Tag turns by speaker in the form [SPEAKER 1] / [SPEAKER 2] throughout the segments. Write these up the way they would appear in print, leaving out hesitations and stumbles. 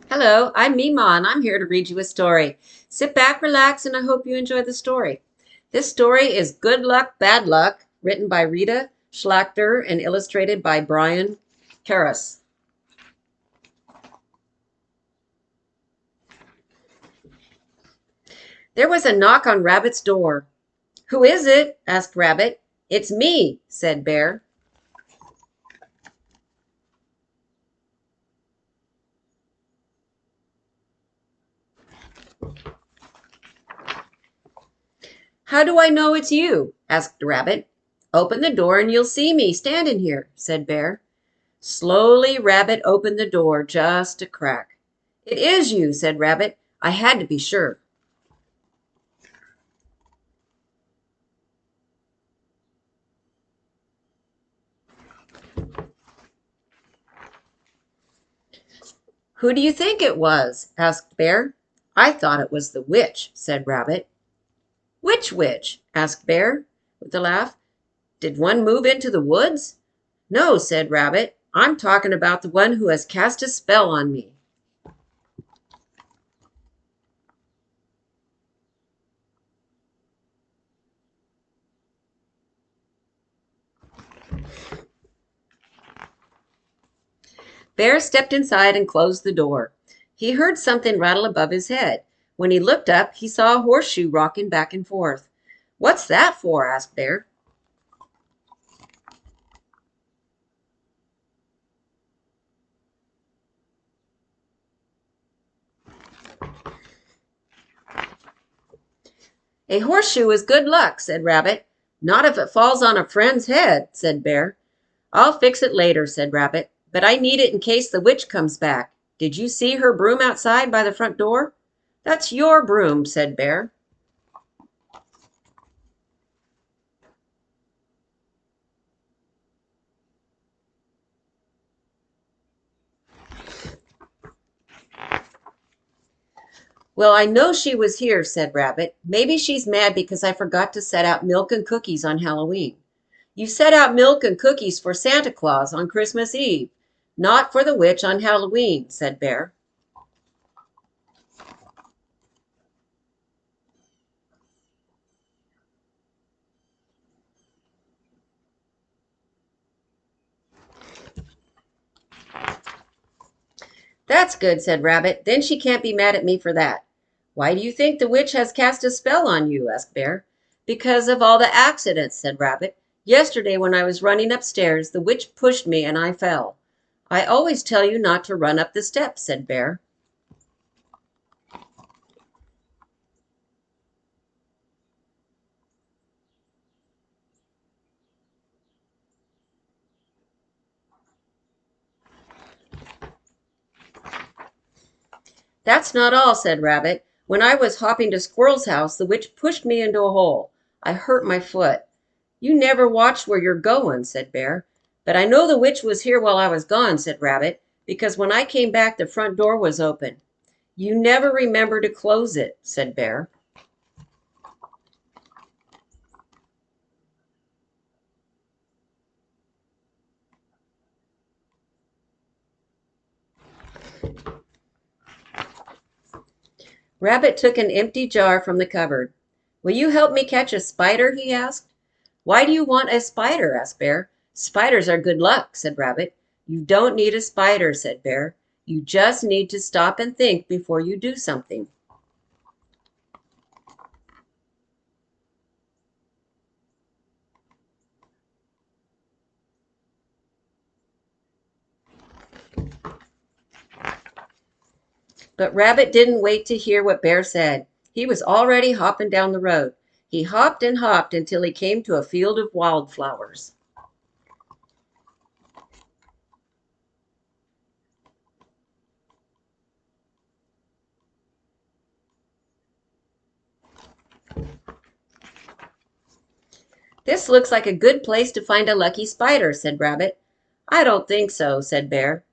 [SPEAKER 1] Hello, I'm Mima, and I'm here to read you a story. Sit back, relax, and I hope you enjoy the story. This story is Good Luck, Bad Luck, written by Rita Schlachter and illustrated by Brian Karras. There was a knock on Rabbit's door. Who is it? Asked Rabbit. It's me, said Bear. How do I know it's you? Asked Rabbit. Open the door and you'll see me standing here, said Bear. Slowly, Rabbit opened the door just a crack. It is you, said Rabbit. I had to be sure. Who do you think it was? Asked Bear. I thought it was the witch, said Rabbit. Which witch? Asked Bear, with a laugh. Did one move into the woods? No, said Rabbit. I'm talking about the one who has cast a spell on me. Bear stepped inside and closed the door. He heard something rattle above his head. When he looked up, he saw a horseshoe rocking back and forth. What's that for? Asked Bear. A horseshoe is good luck, said Rabbit. Not if it falls on a friend's head, said Bear. I'll fix it later, said Rabbit, but I need it in case the witch comes back. Did you see her broom outside by the front door? That's your broom, said Bear. Well, I know she was here, said Rabbit. Maybe she's mad because I forgot to set out milk and cookies on Halloween. You set out milk and cookies for Santa Claus on Christmas Eve, not for the witch on Halloween, said Bear. That's good, said Rabbit. Then she can't be mad at me for that. Why do you think the witch has cast a spell on you? Asked Bear. Because of all the accidents, said Rabbit. Yesterday when I was running upstairs, the witch pushed me and I fell. I always tell you not to run up the steps, said Bear. That's not all, said Rabbit. When I was hopping to Squirrel's house, the witch pushed me into a hole. I hurt my foot. You never watched where you're going, said Bear. But I know the witch was here while I was gone, said Rabbit, because when I came back, the front door was open. You never remember to close it, said Bear. Rabbit took an empty jar from the cupboard. Will you help me catch a spider? He asked. Why do you want a spider? Asked Bear. Spiders are good luck, said Rabbit. You don't need a spider, said Bear. You just need to stop and think before you do something. But Rabbit didn't wait to hear what Bear said. He was already hopping down the road. He hopped and hopped until he came to a field of wildflowers. This looks like a good place to find a lucky spider, said Rabbit. I don't think so, said Bear.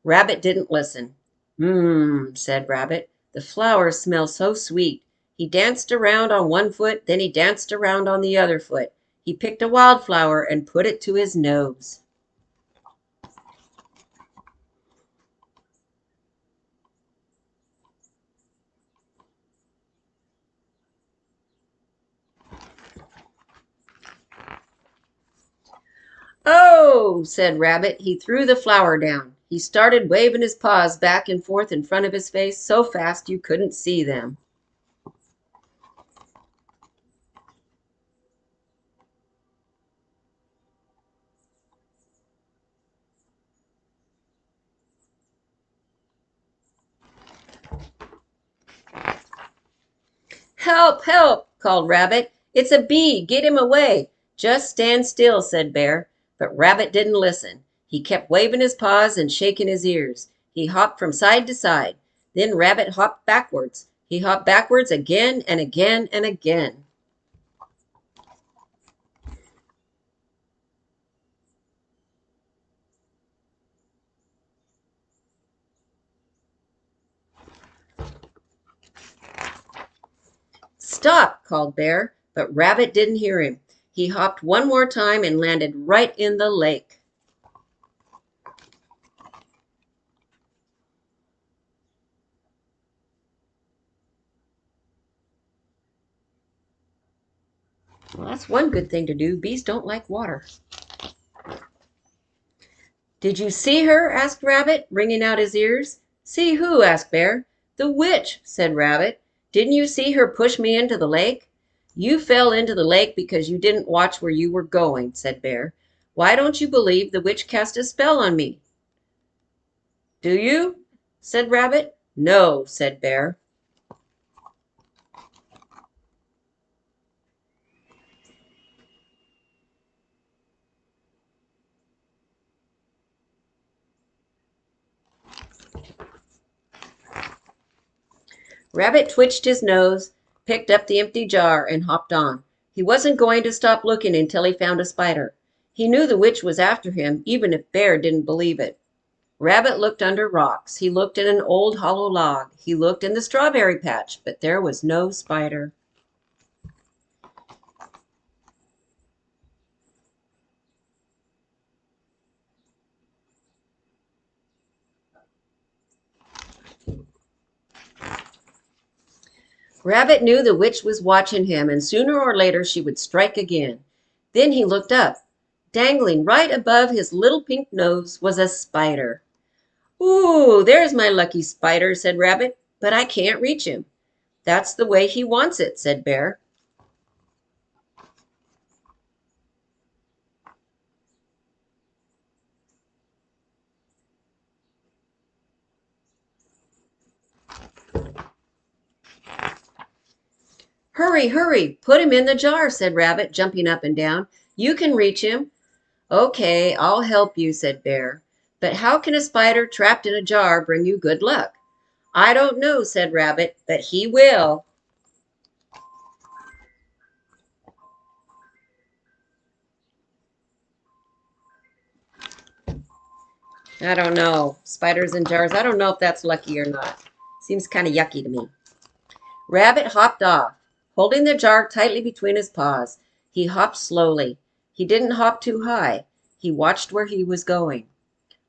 [SPEAKER 1] Rabbit didn't listen. Said Rabbit. The flowers smell so sweet. He danced around on one foot, then he danced around on the other foot. He picked a wildflower and put it to his nose. Whoa, said Rabbit. He threw the flour down. He started waving his paws back and forth in front of his face so fast you couldn't see them. Help, help, called Rabbit. It's a bee. Get him away. Just stand still, said Bear. But Rabbit didn't listen. He kept waving his paws and shaking his ears. He hopped from side to side. Then Rabbit hopped backwards. He hopped backwards again and again and again. Stop, called Bear, but Rabbit didn't hear him. He hopped one more time and landed right in the lake. Well, that's one good thing to do. Bees don't like water. Did you see her? Asked Rabbit, wringing out his ears. See who? Asked Bear. The witch, said Rabbit. Didn't you see her push me into the lake? You fell into the lake because you didn't watch where you were going, said Bear. Why don't you believe the witch cast a spell on me? Do you? Said Rabbit. No, said Bear. Rabbit twitched his nose, picked up the empty jar, and hopped on. He wasn't going to stop looking until he found a spider. He knew the witch was after him, even if Bear didn't believe it. Rabbit looked under rocks. He looked in an old hollow log. He looked in the strawberry patch, but there was no spider. Rabbit knew the witch was watching him, and sooner or later she would strike again. Then he looked up. Dangling right above his little pink nose was a spider. Ooh, there's my lucky spider, said Rabbit, but I can't reach him. That's the way he wants it, said Bear. Hurry, hurry, put him in the jar, said Rabbit, jumping up and down. You can reach him. Okay, I'll help you, said Bear. But how can a spider trapped in a jar bring you good luck? I don't know, said Rabbit, but he will. I don't know. Spiders in jars. I don't know if that's lucky or not. Seems kind of yucky to me. Rabbit hopped off, holding the jar tightly between his paws. He hopped slowly. He didn't hop too high. He watched where he was going.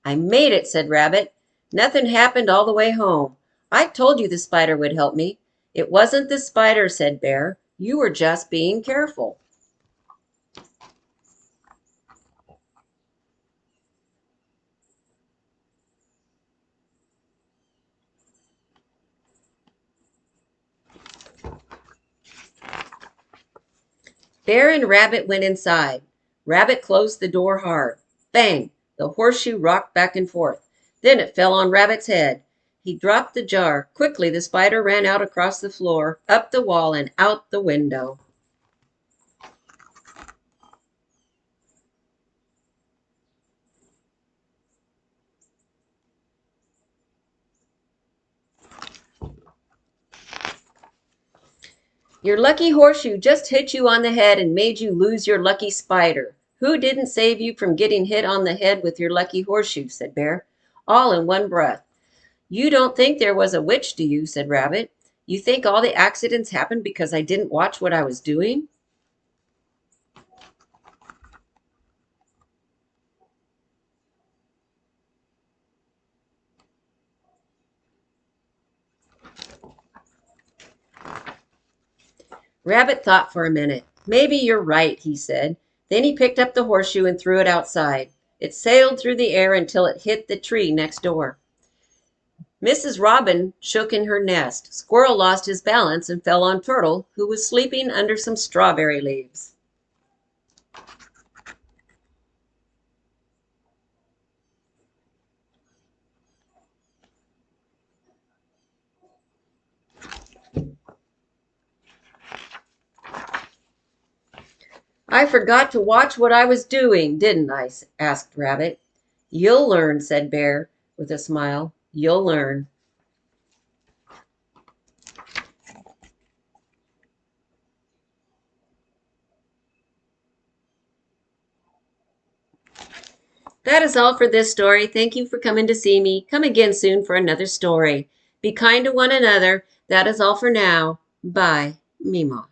[SPEAKER 1] I made it, said Rabbit. Nothing happened all the way home. I told you the spider would help me. It wasn't the spider, said Bear. You were just being careful. Bear and Rabbit went inside. Rabbit closed the door hard. Bang! The horseshoe rocked back and forth. Then it fell on Rabbit's head. He dropped the jar. Quickly the spider ran out across the floor, up the wall, and out the window. Your lucky horseshoe just hit you on the head and made you lose your lucky spider. Who didn't save you from getting hit on the head with your lucky horseshoe, said Bear, all in one breath. You don't think there was a witch, do you, said Rabbit. You think all the accidents happened because I didn't watch what I was doing? Rabbit thought for a minute. Maybe you're right, he said. Then he picked up the horseshoe and threw it outside. It sailed through the air until it hit the tree next door. Mrs. Robin shook in her nest. Squirrel lost his balance and fell on Turtle, who was sleeping under some strawberry leaves. I forgot to watch what I was doing, didn't I? Asked Rabbit. You'll learn, said Bear with a smile. You'll learn. That is all for this story. Thank you for coming to see me. Come again soon for another story. Be kind to one another. That is all for now. Bye, Mima.